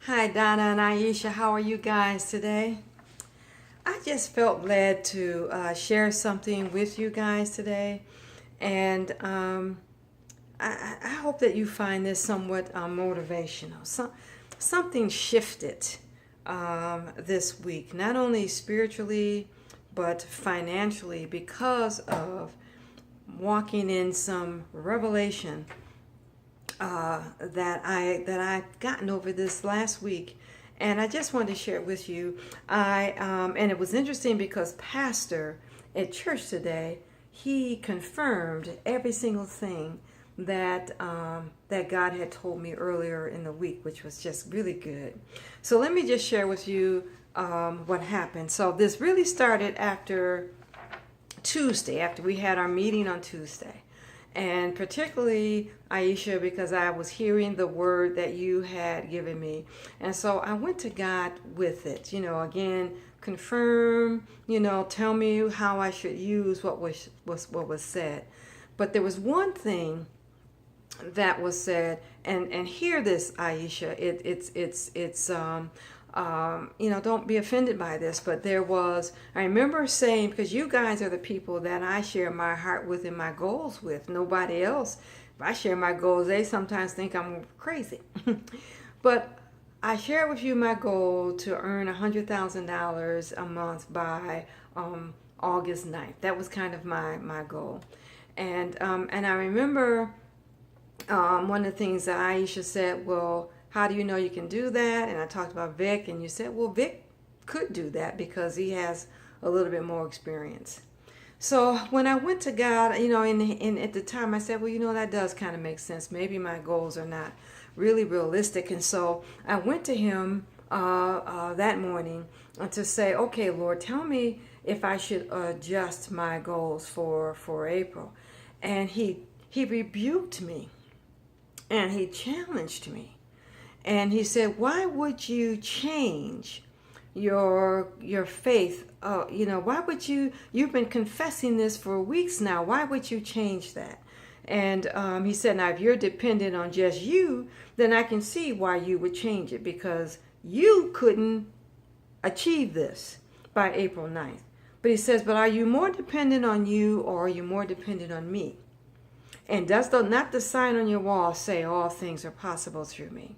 Hi, Donna and Iesha. How are you guys today? I just felt led to share something with you guys today, and I hope that you find this somewhat motivational. Something shifted this week, not only spiritually but financially, because of walking in some revelation that I gotten over this last week, and I just wanted to share it with you. And it was interesting because Pastor at church today, he confirmed every single thing that God had told me earlier in the week, which was just really good. So let me just share with you what happened. So this really started after Tuesday, after we had our meeting on Tuesday. And particularly Iesha, because I was hearing the word that you had given me. And so I went to God with it, again, confirm, tell me how I should use what was said. But there was one thing that was said, and hear this, Iesha. Don't be offended by this, but I remember saying, because you guys are the people that I share my heart with and my goals with, nobody else. If I share my goals, they sometimes think I'm crazy. But I share with you my goal to earn $100,000 a month by August 9th. That was kind of my goal. And I remember one of the things that Iesha said, well, how do you know you can do that? And I talked about Vic, and you said, well, Vic could do that because he has a little bit more experience. So when I went to God, at the time I said, well, that does kind of make sense. Maybe my goals are not really realistic. And so I went to him that morning to say, okay, Lord, tell me if I should adjust my goals for April. And he rebuked me, and he challenged me. And he said, why would you change your faith? Why would you've been confessing this for weeks now. Why would you change that? And he said, now, if you're dependent on just you, then I can see why you would change it, because you couldn't achieve this by April 9th. But he says, but are you more dependent on you, or are you more dependent on me? And does not the sign on your wall say all things are possible through me?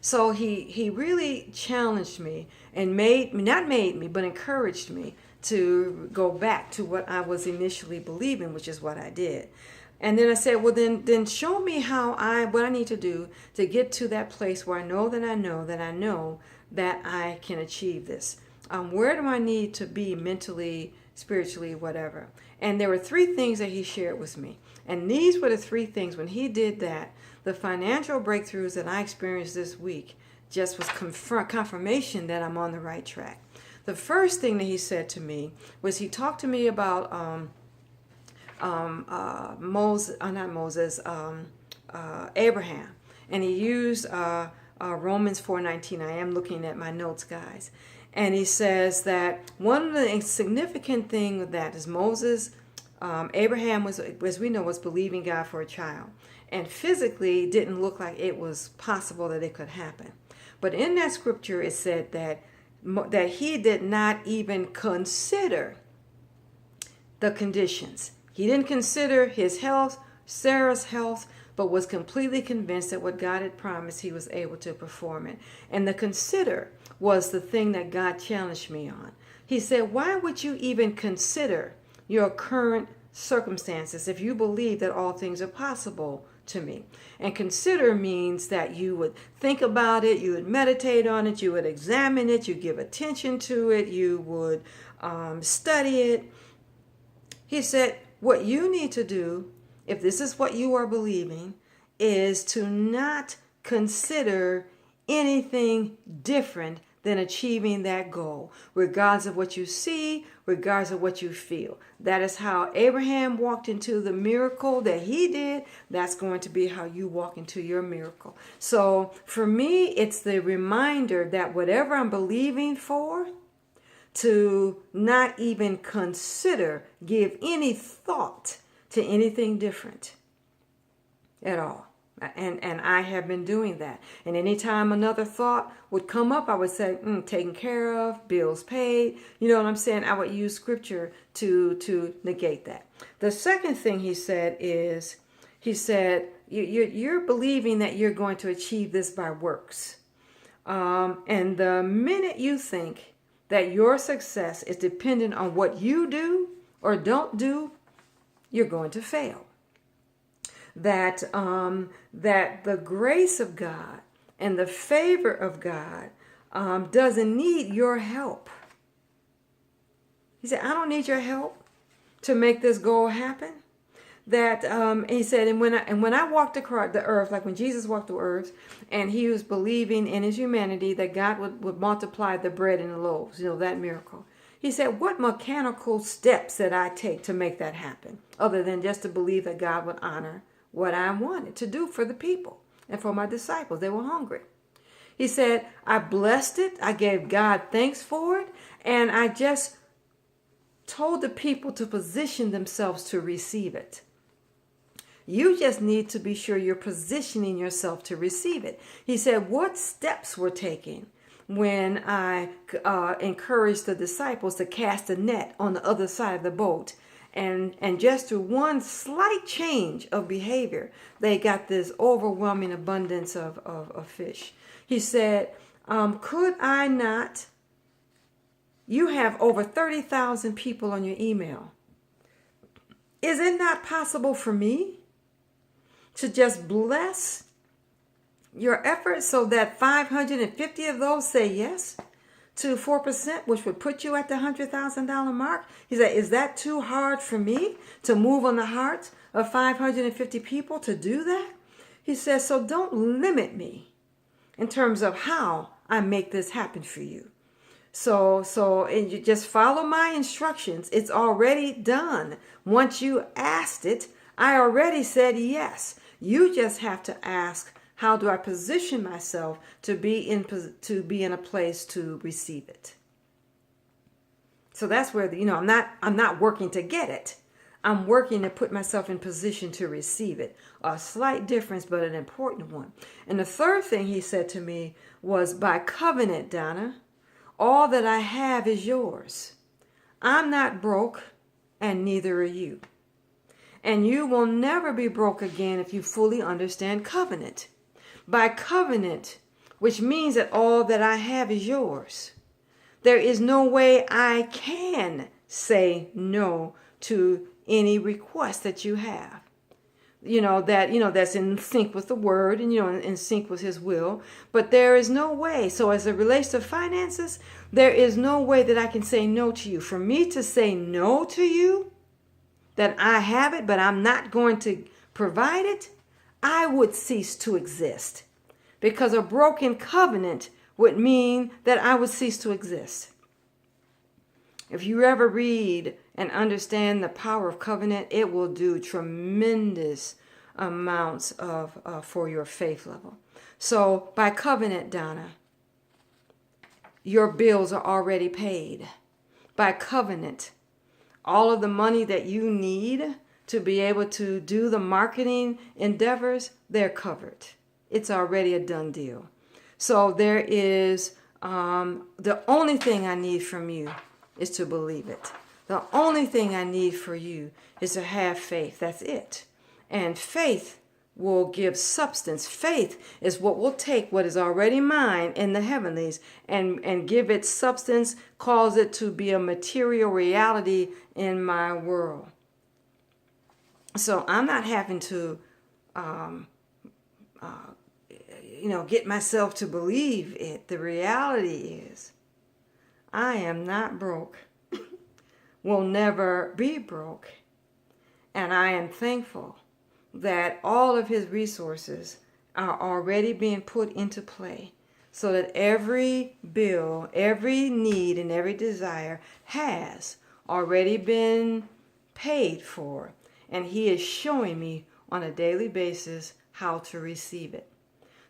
So he really challenged me and encouraged me to go back to what I was initially believing, which is what I did. And then I said, well, then show me what I need to do to get to that place where I know that I know that I know that I can achieve this. Where do I need to be mentally, spiritually, whatever? And there were three things that he shared with me. And these were the three things. When he did that, the financial breakthroughs that I experienced this week just was confirmation that I'm on the right track. The first thing that he said to me was, he talked to me about Abraham. And he used Romans 4:19. I am looking at my notes, guys. And he says that one of the significant things with that is Abraham was, as we know, was believing God for a child. And physically didn't look like it was possible that it could happen. But in that scripture, it said that he did not even consider the conditions. He didn't consider his health, Sarah's health, but was completely convinced that what God had promised, he was able to perform it. And the consider was the thing that God challenged me on. He said, why would you even consider your current circumstances if you believe that all things are possible to me? And consider means that you would think about it, you would meditate on it, you would examine it, you give attention to it, you would study it. He said, what you need to do, if this is what you are believing, is to not consider anything different than achieving that goal, regardless of what you see, regardless of what you feel. That is how Abraham walked into the miracle that he did. That's going to be how you walk into your miracle. So for me, it's the reminder that whatever I'm believing for, to not even consider, give any thought to anything different at all. And I have been doing that. And anytime another thought would come up, I would say, taken care of, bills paid. You know what I'm saying? I would use scripture to negate that. The second thing he said is, he said, you're believing that you're going to achieve this by works. And the minute you think that your success is dependent on what you do or don't do, you're going to fail. That the grace of God and the favor of God doesn't need your help. He said, I don't need your help to make this goal happen. That he said, and when I walked across the earth, like when Jesus walked the earth, and he was believing in his humanity that God would multiply the bread and the loaves, that miracle. He said, what mechanical steps did I take to make that happen, other than just to believe that God would honor what I wanted to do for the people and for my disciples? They were hungry. He said, I blessed it. I gave God thanks for it. And I just told the people to position themselves to receive it. You just need to be sure you're positioning yourself to receive it. He said, what steps were taken when I encouraged the disciples to cast a net on the other side of the boat? And just through one slight change of behavior, they got this overwhelming abundance of fish. He said, could I not? You have over 30,000 people on your email. Is it not possible for me to just bless your efforts so that 550 of those say yes to 4%, which would put you at the $100,000 mark? He said, is that too hard for me to move on the hearts of 550 people to do that? He says, so don't limit me in terms of how I make this happen for you. So and you just follow my instructions. It's already done. Once you asked it, I already said yes. You just have to ask, how do I position myself to be in a place to receive it? So that's where I'm not working to get it. I'm working to put myself in position to receive it. A slight difference, but an important one. And the third thing he said to me was, by covenant, Donna, all that I have is yours. I'm not broke, and neither are you. And you will never be broke again if you fully understand covenant. By covenant, which means that all that I have is yours. There is no way I can say no to any request that you have. That's in sync with the word and, in sync with his will. But there is no way. So as it relates to finances, there is no way that I can say no to you. For me to say no to you, that I have it, but I'm not going to provide it, I would cease to exist. Because a broken covenant would mean that I would cease to exist. If you ever read and understand the power of covenant, it will do tremendous amounts for your faith level. So by covenant, Donna, your bills are already paid. By covenant, all of the money that you need to be able to do the marketing endeavors, they're covered. It's already a done deal. So there is, the only thing I need from you is to believe it. The only thing I need for you is to have faith. That's it. And faith will give substance. Faith is what will take what is already mine in the heavenlies and give it substance, cause it to be a material reality in my world. So I'm not having to, get myself to believe it. The reality is, I am not broke, will never be broke. And I am thankful that all of his resources are already being put into play so that every bill, every need, and every desire has already been paid for. And he is showing me on a daily basis how to receive it.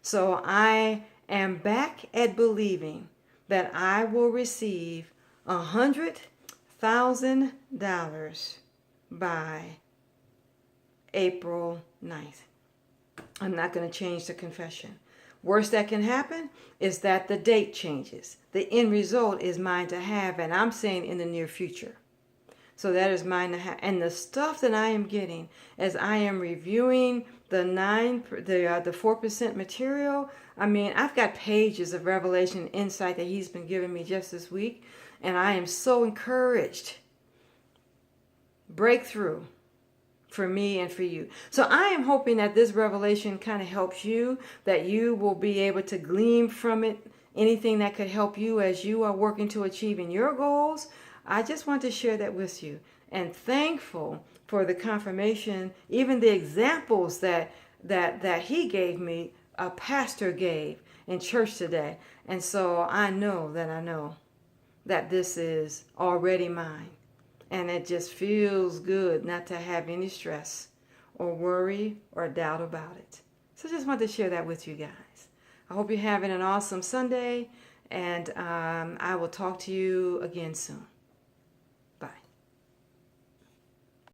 So I am back at believing that I will receive $100,000 by April 9th. I'm not going to change the confession. Worst that can happen is that the date changes. The end result is mine to have, and I'm saying in the near future. So that is mine to have. And the stuff that I am getting as I am reviewing the 4% material, I mean, I've got pages of revelation and insight that he's been giving me just this week, and I am so encouraged. Breakthrough for me and for you. So I am hoping that this revelation kind of helps you, that you will be able to glean from it anything that could help you as you are working to achieving your goals. I just want to share that with you, and thankful for the confirmation, even the examples that he gave me, a pastor gave in church today. And so I know that this is already mine. And it just feels good not to have any stress or worry or doubt about it. So I just wanted to share that with you guys. I hope you're having an awesome Sunday, and I will talk to you again soon.